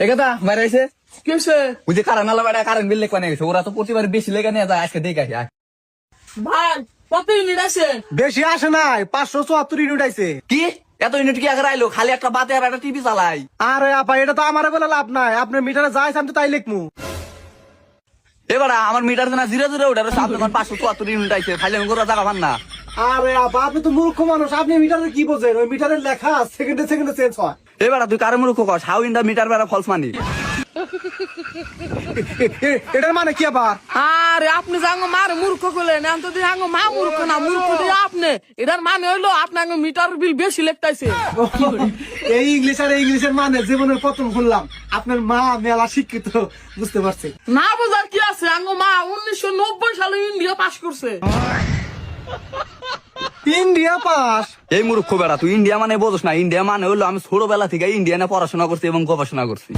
একদা বাইরে আইছে কি হয়েছে? ওই যে কারেন্ট আলা বেড়া কারেন্ট বিল লেখা গেছে, ওরা তো প্রতিবার বেশি লেখা নিয়ে যায়, আজকে দেখে আসি। ভাই কত ইউনিট আছে? বেশি আসে নাই, 574 ইউনিট আইছে। কি এত ইউনিট কি আগে আইলো? খালি একটা বাতে আর একটা টিভি চালাই। আরে আপা, এটা তো আমারে বলে লাভ নাই, আপনার মিটারে যাই আমি তো তাই লিখমু। এবার আমার মিটার না 0 ওটার সামনে 574 ইউনিট আইছে, খালি আমি করে জায়গা পান না। আরে আপা, আপনি তো মূর্খ মানুষ, আপনি মিটারে কি বোঝেন? ওই মিটারের লেখা সেকেন্ডে সেকেন্ডে চেঞ্জ হয়। এবার তুই কারে মূর্খ কস? হাউ ইন দা মিটার বেড়া ফলস মানি। এটার মানে কি আবার? আরে আপনি যে আঙ্গ মার মূর্খ করলেন, আমি তো আঙ্গ মা মূর্খ না, মূর্খ দিয়ে আপনি। এটার মানে হইলো আপনি আঙ্গ মিটার বিল বেশি লেখতাইছে। এই ইংলিশ আর ইংলিশের মানে জীবনের প্রথম শুনলাম। আপনার মা মেলা শিক্ষিত, বুঝতে পারছি। না বোঝার কি আছে? আঙ্গ মা 1990 সালে ইন্ডিয়া পাস করছে। India pass? এই মূর্খ বেড়া, তুই ইন্ডিয়া মানে বোঝস না। ইন্ডিয়া মানে হইলো আমি ছোটবেলা থেকে ইন্ডিয়ানে পড়াশোনা করছি এবং গবেষণা করছি।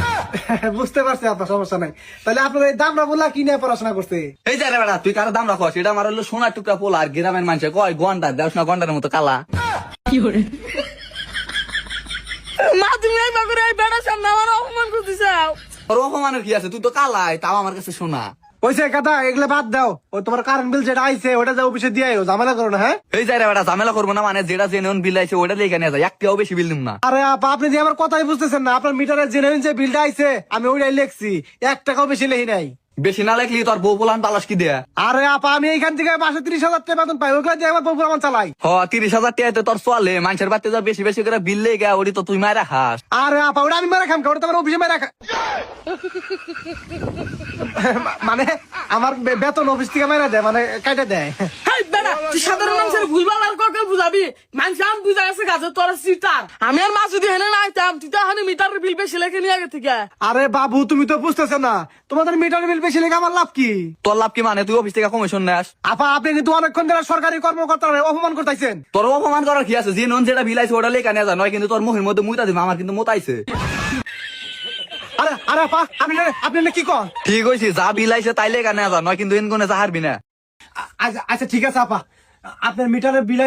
বুঝতে পারছি আপা, সমস্যা নাই। তাহলে আপনার এই দামরা বললা কি নিয়ে পড়াশোনা করছে? এই যে রে বেড়া, তুই কারো দাম রাখস? এটা আমার হলো সোনার টুকরা পোলা, আর গ্রামের মানুষে কয় ঘন্টা দেওস না, ঘন্টার মতো কালা। মা তুমি এই বাগুরে এই বেড়া সামনে আমার অপমান করতেছ। ওর অপমানের কি আছে? তুই তো কালাই, তাও আমার কাছে শোনা। ওইসে কথা, এগুলো বাদ দাও। ওই তোমার কারেন্ট বিল যেটা আইছে ওটা যা অফিসে দিয়ে আইও, ঝামেলা করো না। হ্যাঁ, এই যে রে বেড়া, ঝামেলা করবো না মানে? যেটা জেনুইন বিল আইছে ওটা লেখা নিয়ে যায়, একটাও বেশি বিল দিম না। আরে আপা, আপনি যে আমার কথাই বুঝতেছেন না। আপনার মিটারে জেনুইন যে বিলটা আইছে আমি ওইটাই লিখছি, 1 টাকাও বেশি লেখি নাই। বেশি না লেখলি তোর বউ পোলান তালাশ কি দেয়া? আরে আপা, আমি এইখান থেকে মাসে 30,000 টাকা বেতন পাই, ওইগুলো দিয়ে আমার বউ আমার চালাই। 30,000 টাকা তোর চলে? মানুষের বাড়িতে যা বেশি বেশি করে বিল লেগা ওটি তো তুই মারা খাস। আরে আপা, ওটা আমি মেরে খাম, ওটা তোমার অফিসে মেরে খা। মানে আমার বেতন অফিস থেকে মেরে দেয়, মানে কাটে দেয়। হেই বেড়া, তুই সাধারণ মানুষের ভুলভাল আর কাউকে বুঝাবি? মানুষ আম বুঝা গেছে গাছে তোর সিটার। আমি আর মা যদি হেনে না আইতাম, তুই তো এখন মিটারের বিল বেশি লেখে নিয়ে আগে থেকে। আরে বাবু, তুমি তো বুঝতেছ না, তোমাদের মিটার বিল বেশি লেগে আমার লাভ কি? তোর লাভ কি মানে? তুই অফিস থেকে কমিশন নেস। আপা, আপনি কিন্তু অনেকক্ষণ ধরে সরকারি কর্মকর্তারা অপমান করতেছেন। তোর অপমান করার কি আছে? যে নন যেটা বিল আইছে ওটা লেখা নিয়ে যায়, নয় কিন্তু তোর মুখের মধ্যে মুইতা দিবে। আমার কিন্তু মোতাইছে। আরে আরে আপা, আপনি কি কন? ঠিক হয়েছি, যা বিল আইছে তাই লেখা নিয়ে যায়, নয় কিন্তু এনগনে যা হারবি না। আচ্ছা ঠিক আছে আপা, আপনার মিটারের বিল